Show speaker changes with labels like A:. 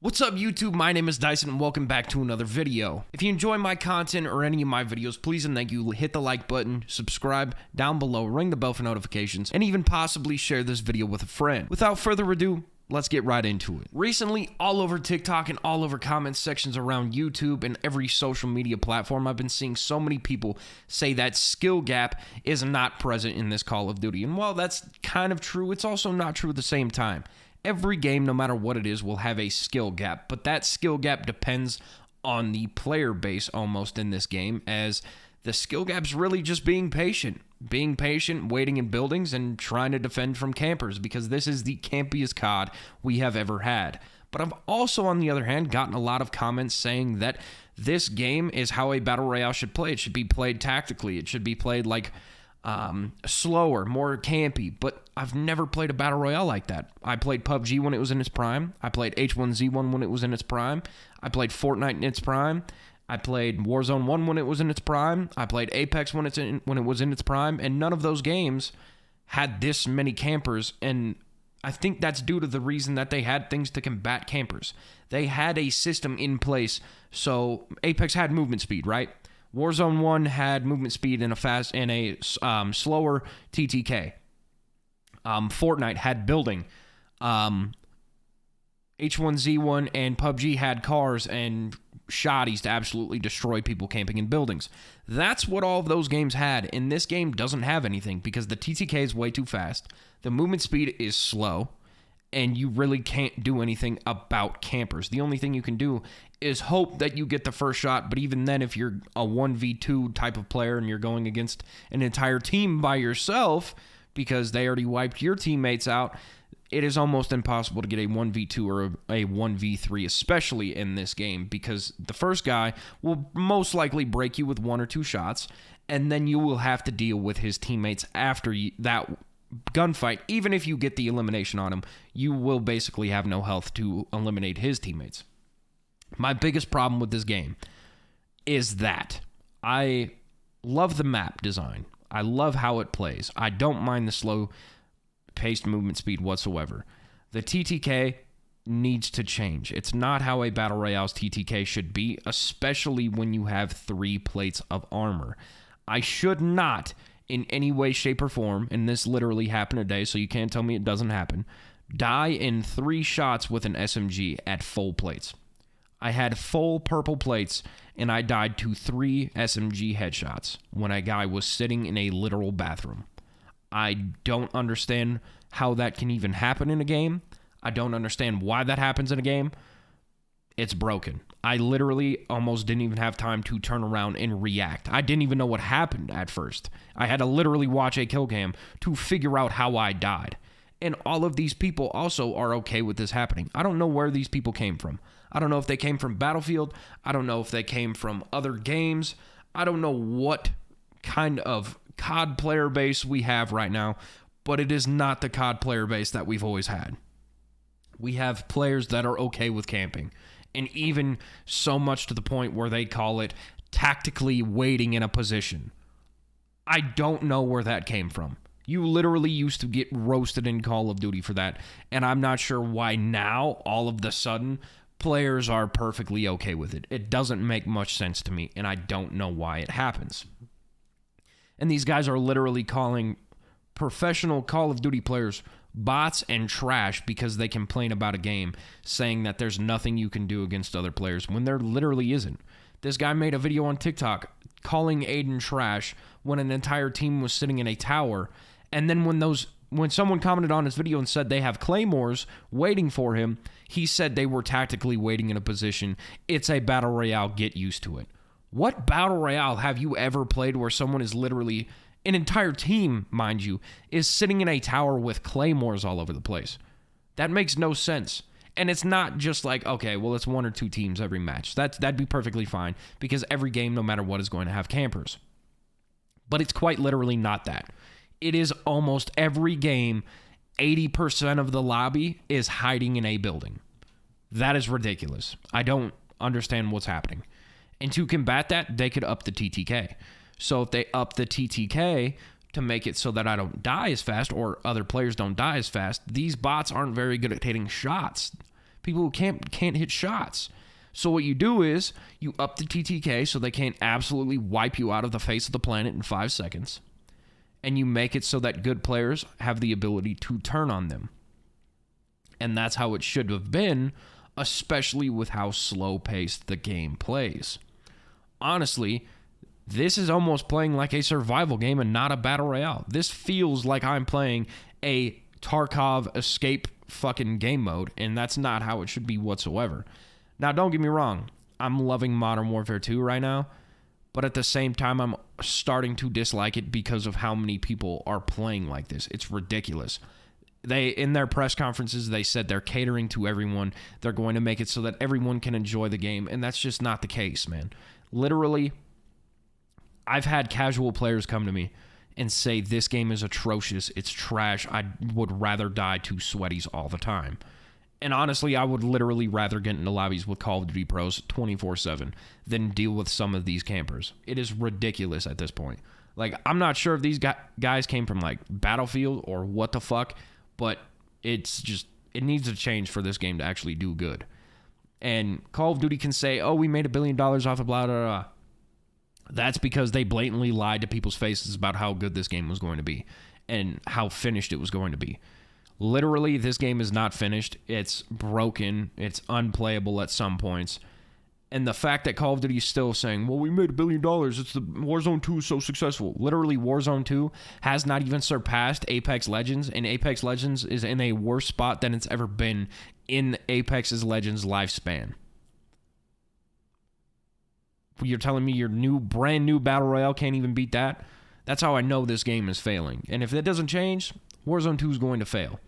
A: What's up YouTube, my name is Dysit and welcome back to another video. If you enjoy my content or any of my videos, please and thank you hit the like button, subscribe down below, ring the bell for notifications, and even possibly share this video with a friend. Without further ado, let's get right into it. Recently, all over TikTok and all over comment sections around YouTube and every social media platform, I've been seeing so many people say that skill gap is not present in this Call of Duty. And while that's kind of true, it's also not true at the same time. Every game, no matter what it is, will have a skill gap, but that skill gap depends on the player base almost in this game, as the skill gap's really just being patient, waiting in buildings, and trying to defend from campers, because this is the campiest COD we have ever had. But I've also, on the other hand, gotten a lot of comments saying that this game is how a Battle Royale should play. It should be played tactically. It should be played like slower, more campy, but I've never played a Battle Royale like that. I played PUBG when it was in its prime. I played H1Z1 when it was in its prime. I played Fortnite in its prime. I played Warzone 1 when it was in its prime. I played Apex when it was in its prime, and none of those games had this many campers, and I think that's due to the reason that they had things to combat campers. They had a system in place, so Apex had movement speed, right? Warzone 1 had movement speed and a slower TTK. Fortnite had building. H1Z1 and PUBG had cars and shotties to absolutely destroy people camping in buildings. That's what all of those games had, and this game doesn't have anything because the TTK is way too fast, the movement speed is slow, and you really can't do anything about campers. The only thing you can do is hope that you get the first shot, but even then, if you're a 1v2 type of player and you're going against an entire team by yourself because they already wiped your teammates out, it is almost impossible to get a 1v2 or a 1v3, especially in this game, because the first guy will most likely break you with one or two shots, and then you will have to deal with his teammates after that gunfight. Even if you get the elimination on him, you will basically have no health to eliminate his teammates. My biggest problem with this game is that I love the map design. I love how it plays. I don't mind the slow-paced movement speed whatsoever. The TTK needs to change. It's not how a Battle Royale's TTK should be, especially when you have 3 plates of armor. I should not, in any way, shape, or form, and this literally happened today, so you can't tell me it doesn't happen, die in 3 shots with an SMG at full plates. I had full purple plates, and I died to 3 SMG headshots when a guy was sitting in a literal bathroom. I don't understand how that can even happen in a game. I don't understand why that happens in a game. It's broken. I literally almost didn't even have time to turn around and react. I didn't even know what happened at first. I had to literally watch a kill cam to figure out how I died. And all of these people also are okay with this happening. I don't know where these people came from. I don't know if they came from Battlefield. I don't know if they came from other games. I don't know what kind of COD player base we have right now, but it is not the COD player base that we've always had. We have players that are okay with camping, and even so much to the point where they call it tactically waiting in a position. I don't know where that came from. You literally used to get roasted in Call of Duty for that, and I'm not sure why now, all of the sudden, players are perfectly okay with it. It doesn't make much sense to me, and I don't know why it happens. And these guys are literally calling professional Call of Duty players bots and trash because they complain about a game, saying that there's nothing you can do against other players when there literally isn't. This guy made a video on TikTok calling Aiden trash when an entire team was sitting in a tower, and then when someone commented on his video and said they have claymores waiting for him, he said they were tactically waiting in a position. It's a Battle Royale, get used to it. What Battle Royale have you ever played where someone is literally, an entire team, mind you, is sitting in a tower with claymores all over the place? That makes no sense. And it's not just like, okay, well, it's 1 or 2 teams every match. That'd be perfectly fine, because every game, no matter what, is going to have campers. But it's quite literally not that. It is almost every game, 80% of the lobby is hiding in a building. That is ridiculous. I don't understand what's happening. And to combat that, they could up the TTK. So if they up the TTK to make it so that I don't die as fast or other players don't die as fast, these bots aren't very good at hitting shots People who can't hit shots. So what you do is you up the TTK so they can't absolutely wipe you out of the face of the planet in 5 seconds. And you make it so that good players have the ability to turn on them. And that's how it should have been, especially with how slow-paced the game plays. Honestly, this is almost playing like a survival game and not a battle royale. This feels like I'm playing a Tarkov escape fucking game mode, and that's not how it should be whatsoever. Now, don't get me wrong. I'm loving Modern Warfare 2 right now, but at the same time, I'm starting to dislike it because of how many people are playing like this. It's ridiculous. In their press conferences, they said they're catering to everyone. They're going to make it so that everyone can enjoy the game, and that's just not the case, man. Literally, I've had casual players come to me and say, this game is atrocious, it's trash, I would rather die to sweaties all the time. And honestly, I would literally rather get into lobbies with Call of Duty pros 24/7 than deal with some of these campers. It is ridiculous at this point. Like, I'm not sure if these guys came from, like, Battlefield or what the fuck, but it's just, it needs to change for this game to actually do good. And Call of Duty can say, oh, we made $1 billion off of blah, blah, blah. That's because they blatantly lied to people's faces about how good this game was going to be and how finished it was going to be. Literally, this game is not finished. It's broken. It's unplayable at some points. And the fact that Call of Duty is still saying, well, we made $1 billion. It's the Warzone 2 is so successful. Literally, Warzone 2 has not even surpassed Apex Legends, and Apex Legends is in a worse spot than it's ever been in Apex Legends' lifespan. You're telling me your brand new Battle Royale can't even beat that? That's how I know this game is failing. And if that doesn't change, Warzone 2 is going to fail.